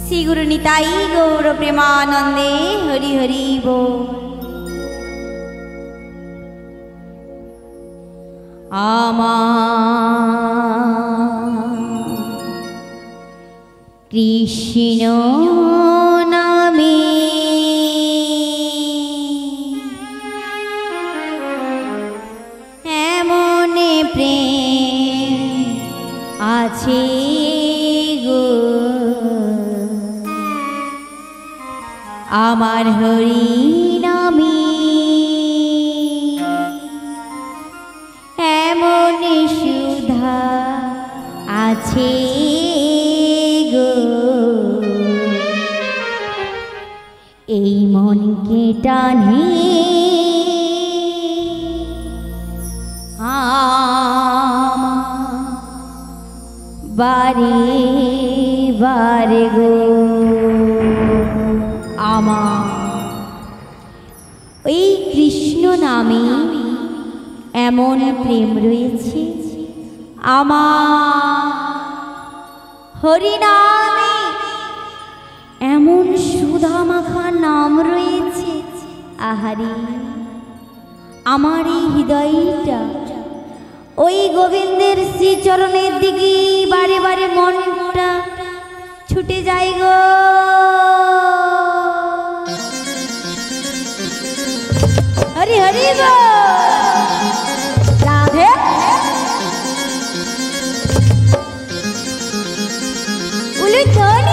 শ্রী গুরু নিতাই গৌর প্রেমানন্দে হরি হরি বল। আমার কৃষ্ণ নামে এমন প্রেম আছে গো, আমার হরি নামে এমন সুধা আছে গো, এই মনকে টানে বারে বারে গো। আমার ওই কৃষ্ণ নামে এমন প্রেম রয়েছে, আমার হরি নামে এমন সুধা মাখা নাম রয়েছে। আহারে আমার এই হৃদয়টা ওই গোবিন্দের শ্রীচরণের দিকে বারে বারে মনটা ছুটে যায় গো। হরি হরি রাধে উলুধ্বনি।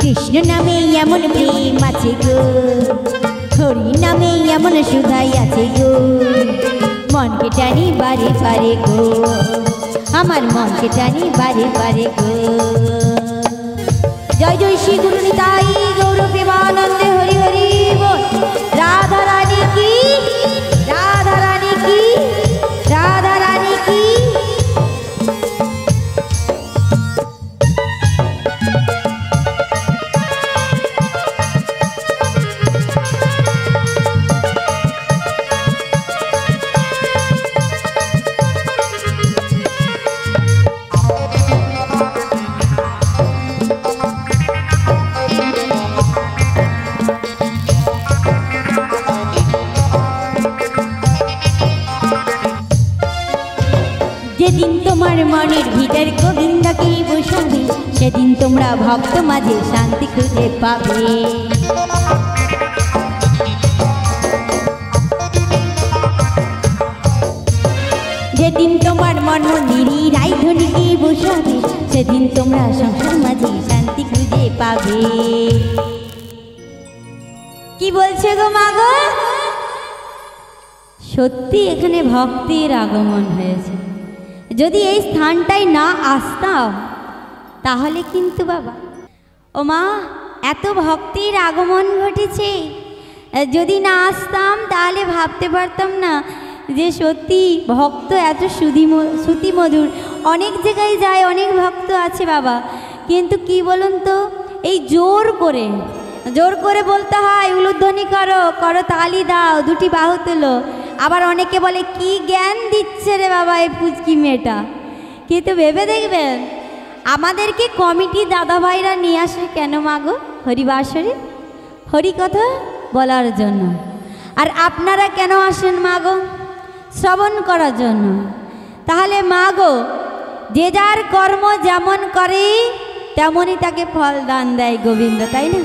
কৃষ্ণ নামে এমন প্রেম আছে গো, হরি নামে এমন সুধাই আছে গো, মনকে টানি বারে বারে গো, আমার মনকে টানি বারে বারে গো। জয় জয় শ্রী গুরু নিতাই গৌর প্রেমানন্দে হরি হরি বল। রাধা রানী কি, রাধা রানী কি, রাধা রানী কি। যেদিন তোমার মনের ভিতর গোবিন্দকে বসাবে, সেদিন তোমরা ভক্ত মাঝে শান্তি খুঁজে পাবে। যেদিন তোমার মন মন্দিরে রাইধনিকে বসাবে, সেদিন তোমরা সংসার মাঝে শান্তি খুঁজে পাবে। কি বলছে গো মা গো? সত্যি এখানে ভক্তের আগমন হয়েছে। যদি এই স্থানটায় না আসতাম তাহলে কিন্তু বাবা ও মা এত ভক্তির আগমন ঘটেছে, যদি না আসতাম তাহলে ভাবতে পারতাম না যে সত্যি ভক্ত এত শ্রুতিমধুর। অনেক জায়গায় যায়, অনেক ভক্ত আছে বাবা, কিন্তু কি বলুন তো, এই জোর করে বলতে হয় উলুধ্বনি করো, করো তালি দাও, দুটি বাহু তোলো। আবার অনেকে বলে কি জ্ঞান দিচ্ছে রে বাবা এই পুচকি মেয়েটা। কিন্তু ভেবে দেখবেন আমাদেরকে কমিটি দাদা ভাইরা নিয়ে আসে কেন মাগো? হরিবাসরে হরি কথা বলার জন্য। আর আপনারা কেন আসেন মাগো? শ্রবণ করার জন্য। তাহলে মাগো যে যার কর্ম যেমন করে তেমনই তাকে ফল দান দেয় গোবিন্দ, তাই না?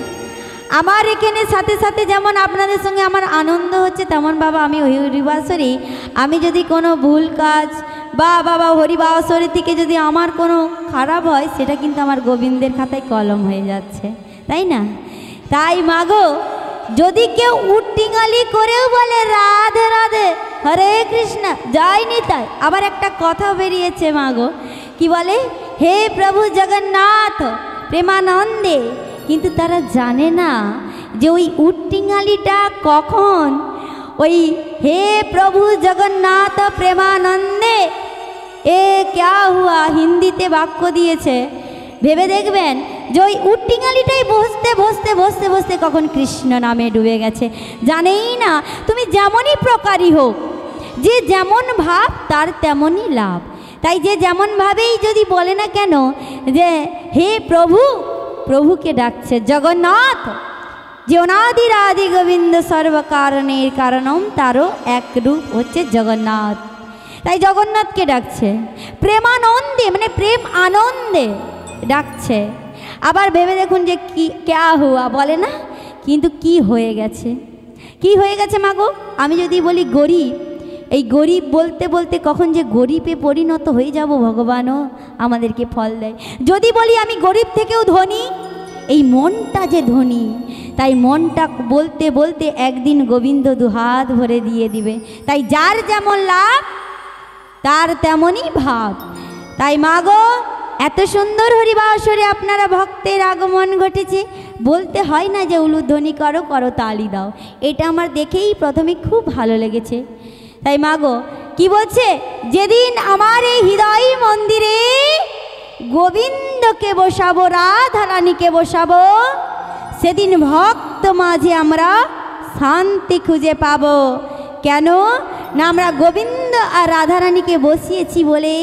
আমার এখানে সাথে সাথে যেমন আপনাদের সঙ্গে আমার আনন্দ হচ্ছে, তেমন বাবা আমি হরিবাসরে আমি যদি কোনো ভুল কাজ বা বাবা হরিবাসরে থেকে যদি আমার কোনো খারাপ হয়, সেটা কিন্তু আমার গোবিন্দের খাতায় কলম হয়ে যাচ্ছে, তাই না? তাই মাগো যদি কেউ উট্টিঙালি করেও বলে রাধে রাধে হরে কৃষ্ণ জয় নিতাই, আবার একটা কথা বেরিয়েছে মাগো, কি বলে হে প্রভু জগন্নাথ প্রেমানন্দে, কিন্তু তারা জানে না যে ওই উট্টিঙালিটা কখন ওই হে প্রভু জগন্নাথ প্রেমানন্দে এ ক্যা হুয়া হিন্দিতে বাক্য দিয়েছে, ভেবে দেখবেন যে ওই উট্টিঙালিটাই বসতে বসতে বসতে বসতে কখন কৃষ্ণ নামে ডুবে গেছে। জানেই না তুমি যেমনই প্রকারই হোক, যে যেমন ভাব তার তেমনই লাভ। তাই যে যেমনভাবেই যদি বলে না কেন যে হে প্রভু, প্রভুকে ডাকছে জগন্নাথ, যে অনাদির আদি গোবিন্দ সর্বকারণের কারণম, তারও এক রূপ হচ্ছে জগন্নাথ। তাই জগন্নাথকে ডাকছে প্রেমানন্দে, মানে প্রেম আনন্দে ডাকছে। আবার ভেবে দেখুন যে কি ক্যা হুয়া বলে না, কিন্তু কি হয়ে গেছে, কি হয়ে গেছে মাগো। আমি যদি বলি গরিব, এই গরিব বলতে বলতে কখন যে গরিবে পরিণত হয়ে যাব ভগবানও আমাদেরকে ফল দেয়। যদি বলি আমি গরিব থেকেও ধনী, এই মনটা যে ধনী, তাই মনটা বলতে বলতে একদিন গোবিন্দ দুহাত ভরে দিয়ে দিবে। তাই যার যেমন লাভ তার তেমনই ভাব। তাই মাগো এত সুন্দর হরিবাসরে আপনারা ভক্তের আগমন ঘটেছে, বলতে হয় না যে উলুধ্বনি করো করো তালি দাও। এটা আমার দেখেই প্রথমে খুব ভালো লেগেছে। তাই মাগো কি বলছে, যেদিন আমার এই হৃদয় মন্দিরে গোবিন্দকে বসাবো, রাধারানীকে বসাবো, সেদিন ভক্ত মাঝে আমরা শান্তি খুঁজে পাবো। কেন না, আমরা গোবিন্দ আর রাধারানীকে বসিয়েছি বলে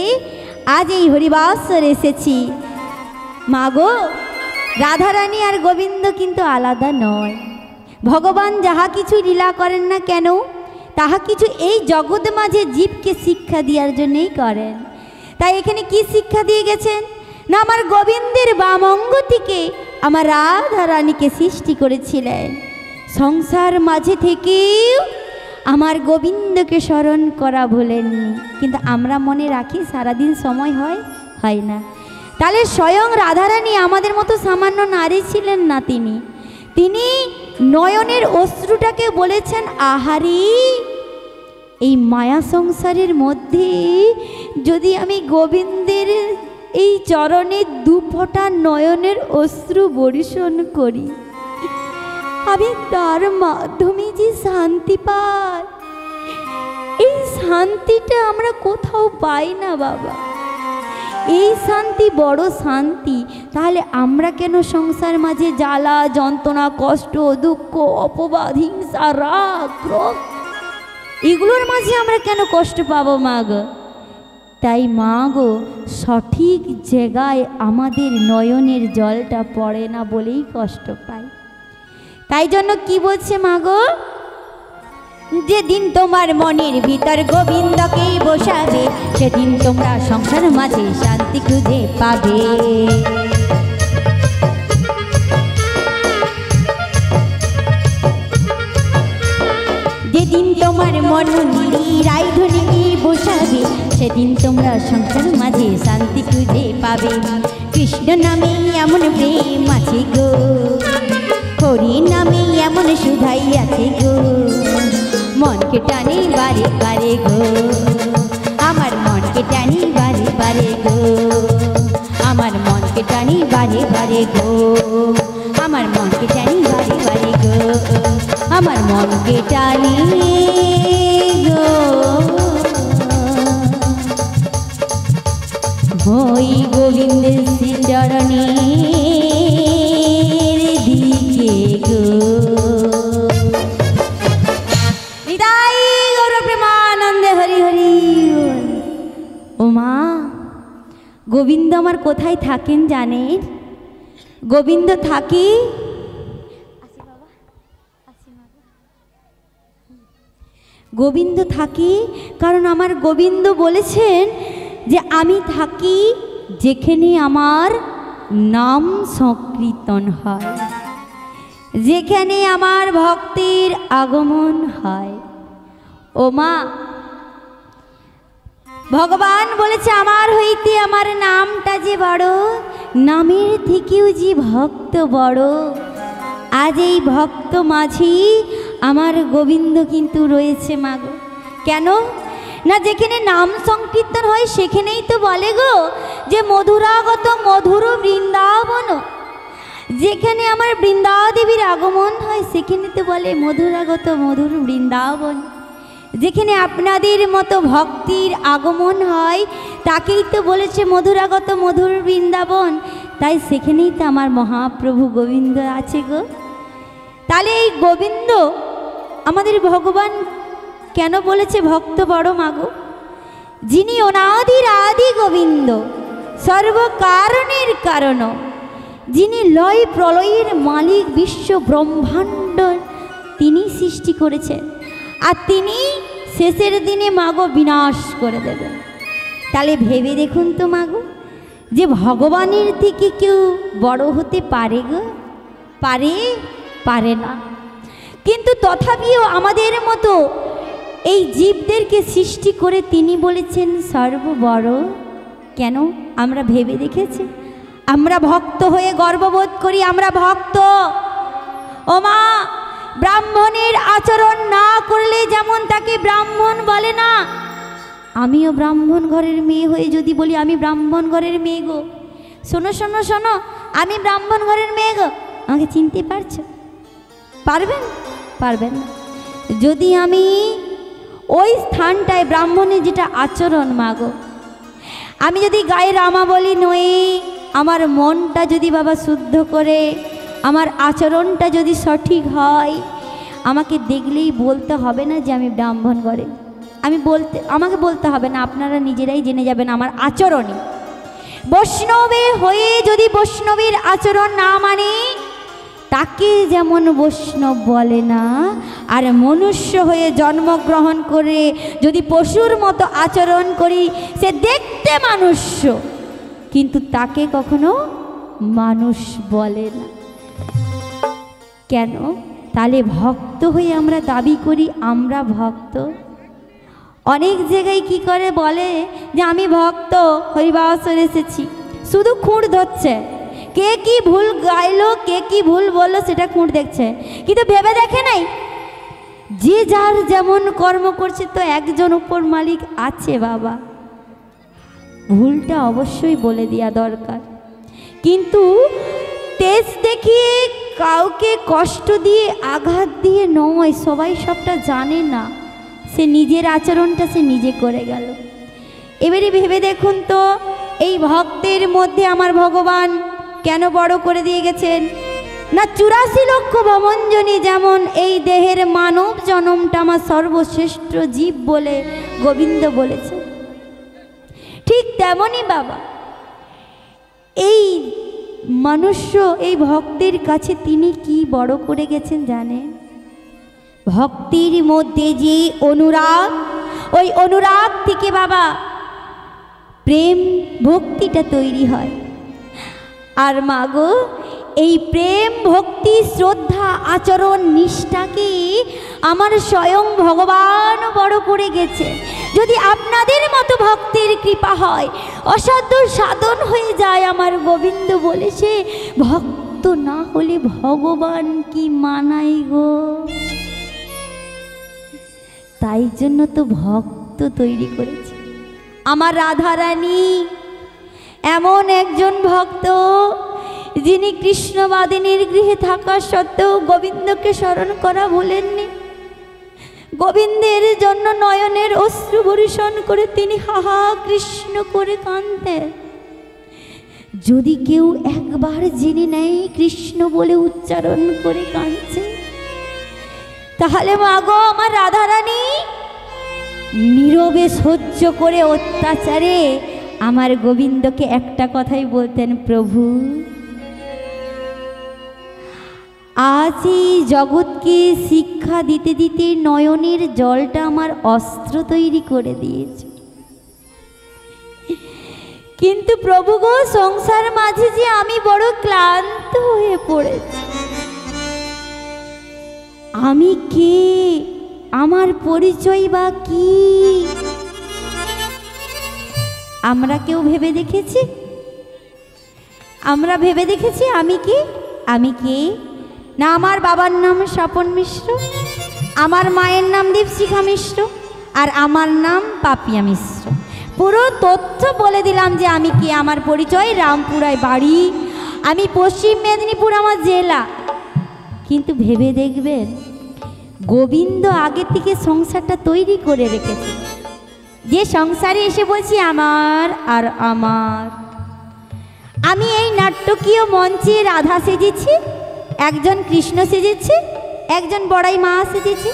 আজ এই হরিবাসর এসেছি। মাগো রাধারানী আর গোবিন্দ কিন্তু আলাদা নয়। ভগবান যাহা কিছু লীলা করেন না কেন, তাহা কিছু এই জগৎ মাঝে জীবকে শিক্ষা দেওয়ার জন্যই করেন। তাই এখানে কি শিক্ষা দিয়ে গেছেন না, আমার গোবিন্দের বাম অঙ্গ থেকে আমার রাধারানীকে সৃষ্টি করেছিলেন। সংসার মাঝে থেকেও আমার গোবিন্দকে স্মরণ করা ভোলেননি, কিন্তু আমরা মনে রাখি সারাদিন সময় হয় না। তাহলে স্বয়ং রাধারানী আমাদের মতো সামান্য নারী ছিলেন না, তিনি নয়নের অশ্রুটাকে বলেছেন আহারি, এই মায়া সংসারের মধ্যে যদি আমি গোবিন্দের এই চরণে দুফোঁটা নয়নের অশ্রু বর্ষণ করি, আমি তার মাধ্যমে যে শান্তি পাই, এই শান্তিটা আমরা কোথাও পাই না বাবা। এই শান্তি বড় শান্তি। তাহলে আমরা কেন সংসার মাঝে জ্বালা যন্ত্রণা কষ্ট দুঃখ অপবাদ হিংসা রাগ ক্রোধ এগুলোর মাঝে আমরা কেন কষ্ট পাবো মা গো? তাই মা গো সঠিক জায়গায় আমাদের নয়নের জলটা পড়ে না বলেই কষ্ট পাই। তাই জন্য কি বলছে মা গো, যেদিন তোমার মনের ভিতর গোবিন্দকে বসাবে, সেদিন তোমরা সংসার মাঝে শান্তি খুঁজে পাবে। যেদিন তোমার মন রায়ধনীকে বসাবে, সেদিন তোমরা সংসার মাঝে শান্তি খুঁজে পাবে। কৃষ্ণ নামে এমন প্রেম আছে গো, হরি নামে এমন সুধাই আছে গো, মনকে টানে বারে বারে গো, আমার মনকে টানি বারে বারে গো, আমার মনকে টানি বারে বারে গো, আমার মনকে টানি বারে বারে গো, আমার মনকে টানি গো। হই গোবিন্দের শ্রীচরণের দিকে গো। হৃদয় গৌর প্রেমানন্দে হরি হরি। ও মা, গোবিন্দ আমার কোথায় থাকেন জানেন? গোবিন্দ থাকে গোবিন্দ থাকে কারণ আমার গোবিন্দ বলেছেন যে আমি থাকি যেখানে আমার নাম সংকীর্তন হয়, যেখানে আমার ভক্তের আগমন হয়। ও মা, ভগবান বলেছে আমার হইতে আমার নামটা যে বড়, নামের থেকেও যে ভক্ত বড়। আজ এই ভক্ত মাঝি আমার গোবিন্দ কিন্তু রয়েছে মাগো। কেন না যেখানে নাম সংকীর্তন হয় সেখানেই তো বলে গো যে মধুরাগত মধুর বৃন্দাবন। যেখানে আমার বৃন্দাদেবীর আগমন হয় সেখানে তো বলে মধুরাগত মধুর বৃন্দাবন। যেখানে আপনাদের মতো ভক্তির আগমন হয় তাকেই তো বলেছে মধুরাগত মধুর বৃন্দাবন। তাই সেখানেই তো আমার মহাপ্রভু গোবিন্দ আছে গো। তাহলে এই গোবিন্দ আমাদের ভগবান কেন বলেছে ভক্ত বড় মাগো? যিনি অনাদির আদি গোবিন্দ, সর্বকারণের কারণ, যিনি লয় প্রলয়ের মালিক, বিশ্ব ব্রহ্মাণ্ড তিনি সৃষ্টি করেছেন, আর তিনি শেষের দিনে মাগো বিনাশ করে দেবেন। তাহলে ভেবে দেখুন তো মাগো, যে ভগবানের থেকে কেউ বড় হতে পারে গো? পারে? পারে না। কিন্তু তথাপিও আমাদের মতো এই জীবদেরকে সৃষ্টি করে তিনি বলেছেন সর্ববড়। কেন? আমরা ভেবে দেখেছি? আমরা ভক্ত হয়ে গর্ববোধ করি আমরা ভক্ত। ও মা, ব্রাহ্মণের আচরণ না করলে যেমন তাকে ব্রাহ্মণ বলে না, আমিও ব্রাহ্মণ ঘরের মেয়ে হয়ে যদি বলি আমি ব্রাহ্মণ ঘরের মেয়ে গো, শোনো শোনো শোনো, আমি ব্রাহ্মণ ঘরের মেয়ে গো, আমাকে চিনতে পারছো? পারবেন? পারবেন না। যদি আমি ওই স্থানটায় ব্রাহ্মণের যেটা আচরণ মাগো, আমি যদি গায়ে রামা বলি নই, আমার মনটা যদি বাবা শুদ্ধ করে, আমার আচরণটা যদি সঠিক হয়, আমাকে দেখলেই বলতে হবে না যে আমি ব্রাহ্মণ ঘরে। আমাকে বলতে হবে না, আপনারা নিজেরাই জেনে যাবেন আমার আচরণে। বৈষ্ণবে হয়ে যদি বৈষ্ণবের আচরণ না মানে, তাকে যেমন বৈষ্ণব বলে না, আর মনুষ্য হয়ে জন্মগ্রহণ করে যদি পশুর মতো আচরণ করি, সে দেখতে মানুষ কিন্তু তাকে কখনো মানুষ বলে না। কেন? তাহলে ভক্ত হয়ে আমরা দাবি করি আমরা ভক্ত। অনেক জায়গায় কি করে বলে যে আমি ভক্ত, হরিবাসরে এসেছি, শুধু খুঁট ধরছে, কে কি ভুল গাইলো, কে কি ভুল বললো সেটা খুঁট দেখছে, কিন্তু ভেবে দেখে নাই যে যার যেমন কর্ম করছে তো একজন উপর মালিক আছে বাবা, ভুলটা অবশ্যই বলে দেওয়া দরকার। কিন্তু তেজ দেখিয়ে কাউকে কষ্ট দিয়ে আঘাত দিয়ে নয়, সবাই সবটা জানে না, সে নিজের আচরণটা সে নিজে করে গেল। এবারে ভেবে দেখুন তো, এই ভক্তের মধ্যে আমার ভগবান কেন বড় করে দিয়ে গেছেন না? 84 লক্ষ ভবনজনী যেমন এই দেহের মানব জন্মটা আমার সর্বশ্রেষ্ঠ জীব বলে গোবিন্দ বলেছে, ঠিক তেমনই বাবা এই মনুষ্য এই ভক্তের কাছে তিনি কি বড় করে গেছেন জানেন? ভক্তির মধ্যে যে অনুরাগ, ওই অনুরাগ থেকে বাবা প্রেম ভক্তিটা তৈরি হয়। আর মাগো, এই প্রেম ভক্তি শ্রদ্ধা আচরণ নিষ্ঠাকে আমার স্বয়ং ভগবান বড় করে গেছে। যদি আপনাদের মতো ভক্তের কৃপা হয়, অসাধ্য সাধন হয়ে যায়, আমার গোবিন্দ বলেছে ভক্ত না হলে ভগবান কি মানাই গো। তাই জন্য তো ভক্ত তৈরি করেছে। আমার রাধারানী এমন একজন ভক্ত যিনি কৃষ্ণবাদিনীর গৃহে থাকা সত্ত্বেও গোবিন্দকে স্মরণ করা ভুলেননি। গোবিন্দের জন্য নয়নের অশ্রু বর্ষণ করে তিনি হাহা কৃষ্ণ করে কাঁদতেন। যদি কেউ একবার জেনে নেয় কৃষ্ণ বলে উচ্চারণ করে কাঁদছে, তাহলে মাগো আমার রাধারানী নীরবে সহ্য করে অত্যাচারে আমার গোবিন্দকে একটা কথাই বলতেন, প্রভু আজ এই জগৎকে শিক্ষা দিতে দিতে নয়নের জলটা আমার অস্ত্র তৈরি করে দিয়েছে। কিন্তু প্রভু গো, সংসার মাঝে যে আমি বড় ক্লান্ত হয়ে পড়েছি। আমি কে? আমার পরিচয় বা কি? আমরা কেউ ভেবে দেখেছি? আমরা ভেবে দেখেছি আমি কি? আমি কে? না, আমার বাবার নাম স্বপন মিশ্র, আমার মায়ের নাম দীপশিখা মিশ্র, আর আমার নাম পাপিয়া মিশ্র। পুরো তথ্য বলে দিলাম যে আমি কি, আমার পরিচয় রামপুরায় বাড়ি, আমি পশ্চিম মেদিনীপুর আমার জেলা। কিন্তু ভেবে দেখবেন গোবিন্দ আগে থেকে সংসারটা তৈরি করে রেখেছে, যে সংসারে এসে বলছি আমার আর আমার। আমি এই নাট্যকীয় মঞ্চে রাধা সেজেছি, একজন কৃষ্ণ সেজেছে, একজন বড়াই মা সেজেছে।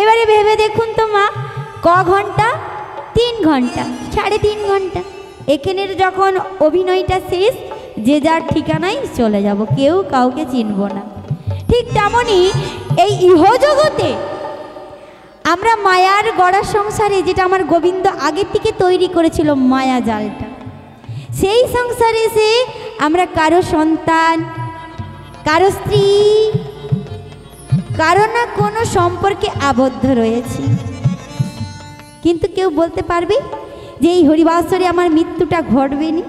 এবারে ভেবে দেখুন তো মা, ক ঘন্টা? 3 ঘন্টা, 3.5 ঘন্টা। এখানের যখন অভিনয়টা শেষ, যে যার ঠিকানায় চলে যাব, কেউ কাউকে চিনব না। ঠিক তেমনই এই ইহজগতে আমরা মায়ার গড়া সংসারে, যেটা আমার গোবিন্দ আগের থেকে তৈরি করেছিল মায়া জালটা, সেই সংসারে এসে আমরা কারো সন্তান, কারো স্ত্রী, কারো না কোনো সম্পর্কে আবদ্ধ রয়েছি। কিন্তু কেউ বলতে পারবে যে এই হরিবাসরে আমার মৃত্যুটা ঘটবে না?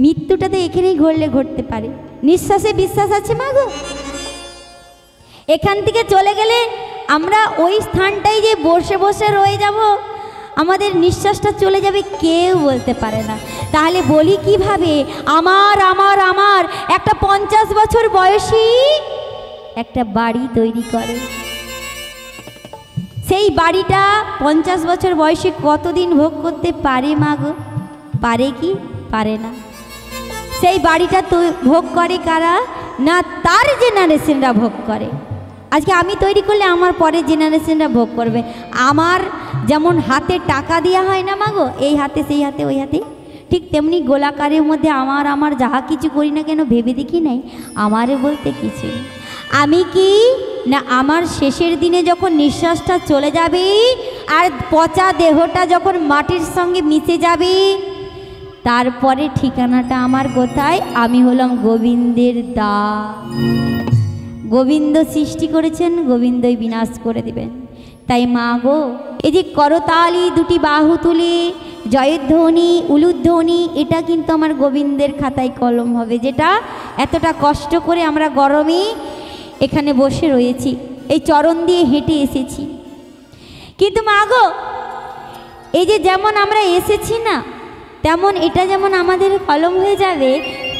মৃত্যুটা তো এখানেই ঘটতে পারে। নিঃশ্বাসে বিশ্বাস আছে মা গো? এখান থেকে চলে গেলে আমরা ওই স্থানটাই যে বসে বসে রয়ে যাব, আমাদের নিঃশ্বাসটা চলে যাবে, কেউ বলতে পারে না। তাহলে বলি কিভাবে? আমার আমার আমার একটা 50 বছর বয়সী একটা বাড়ি তৈরি করে। সেই বাড়িটা 50 বছর বয়সে কতদিন ভোগ করতে পারে মা গো? পারে কি পারে না? সেই বাড়িটা তো ভোগ করে কারা? না তার জেনারেশনরা ভোগ করে। আজকে আমি তৈরি করলে আমার পরের জেনারেশনরা ভোগ করবে। আমার যেমন হাতে টাকা দেওয়া হয় না মা গো, এই হাতে সেই হাতে ওই হাতে, ঠিক তেমনি গোলাকারের মধ্যে আমার আমার যাহা কিছু করি না কেন, ভেবে দেখি নাই আমারে বলতে কিছু। আমি কি না আমার শেষের দিনে যখন নিঃশ্বাসটা চলে যাবে আর পচা দেহটা যখন মাটির সঙ্গে মিশে যাবে, তারপরে ঠিকানাটা আমার কোথায়? আমি হলাম গোবিন্দের দাস। গোবিন্দ সৃষ্টি করেছেন, গোবিন্দই বিনাশ করে দিবেন। তাই মা গো, এই যে করতালি, দুটি বাহু তুলে জয়ধ্বনি, উলুধ্বনি, এটা কিন্তু আমার গোবিন্দের খাতায় কলম হবে, যেটা এতটা কষ্ট করে আমরা গরমে এখানে বসে রয়েছি, এই চরণ দিয়ে হেঁটে এসেছি। কিন্তু মা গো, এই যে যেমন আমরা এসেছি না, তেমন এটা যেমন আমাদের কলম হয়ে যাবে।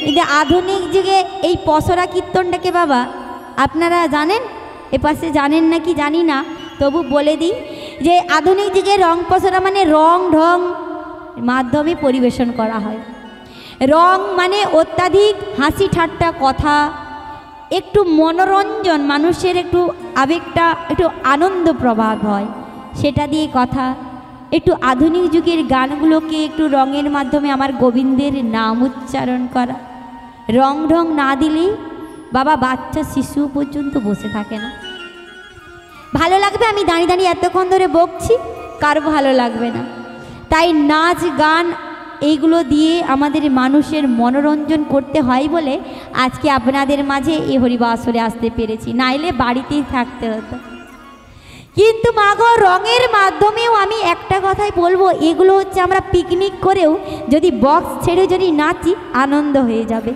এই যে আধুনিক যুগে এই পসরা কীর্তনটাকে বাবা আপনারা জানেন, এপাশে জানেন নাকি জানি না, তবু বলে দিই যে আধুনিক যুগে রং পসরা মানে রং ঢং মাধ্যমে পরিবেশন করা হয়। রং মানে অত্যাধিক হাসি ঠাট্টা কথা, একটু মনোরঞ্জন, মানুষের একটু আবেগটা একটু আনন্দ প্রভাব হয়, সেটা দিয়ে কথা। একটু আধুনিক যুগের গানগুলোকে একটু রঙের মাধ্যমে আমার গোবিন্দের নাম উচ্চারণ করা। রং ঢং না দিলে বাবা বাচ্চা শিশু পর্যন্ত বসে থাকে না। ভালো লাগবে আমি দাঁড়িয়ে দাঁড়িয়ে এতক্ষণ ধরে বকছি, কারো ভালো লাগবে না। তাই নাচ গান এইগুলো দিয়ে আমাদের মানুষের মনোরঞ্জন করতে হয় বলে আজকে আপনাদের মাঝে এই হরিবাসরে আসতে পেরেছি, নাইলে বাড়িতেই থাকতে হতো। কিন্তু মা গো, রঙের মাধ্যমেও আমি একটা কথাই বলবো, এগুলো হচ্ছে আমরা পিকনিক করেও যদি বক্স ছেড়ে যদি নাচি, আনন্দ হয়ে যাবে।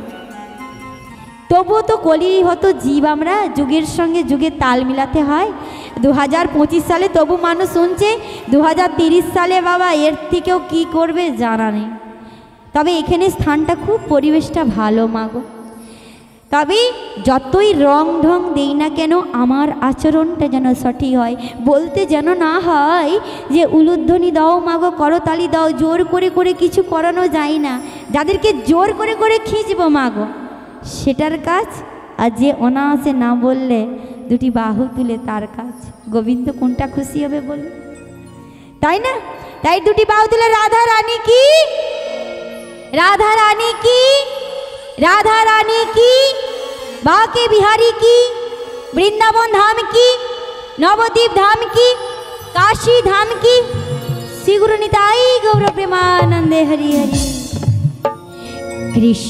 তবুও তো কলি হতো জীব, আমরা যুগের সঙ্গে যুগের তাল মিলাতে হয়। 2025 সালে তবু মানুষ শুনছে, 2030 সালে বাবা এর থেকেও কি করবে জানা নেই। তবে এখানে স্থানটা খুব, পরিবেশটা ভালো মা গো। তবে যতই রং ঢং দেই না কেন, আমার আচরণটা যেন সঠিক হয়, বলতে যেন না হয় যে উলুধ্বনি দাও মা গো, করতালি দাও, জোর করে করে কিছু করানো যায় না। যাদেরকে জোর করে করে খিঁচবো মা গো, সেটার কাজ। আর যে অনায়াসে না বললে দুটি বাহু তুলে, তার কাজ। গোবিন্দ কোনটা খুশি হবে বলে, তাই না? তাই দুটি বাহু তুলে রাধা রানী কি, রাধা রানী কি, রাধা রানী কি, বাঁকে বিহারী কি, বৃন্দাবন ধাম কি, নবদ্বীপ ধাম কি, কাশী ধাম কি, শ্রী গুরু নিতাই গৌর প্রেমানন্দে হরি হরি কৃষ্ণ।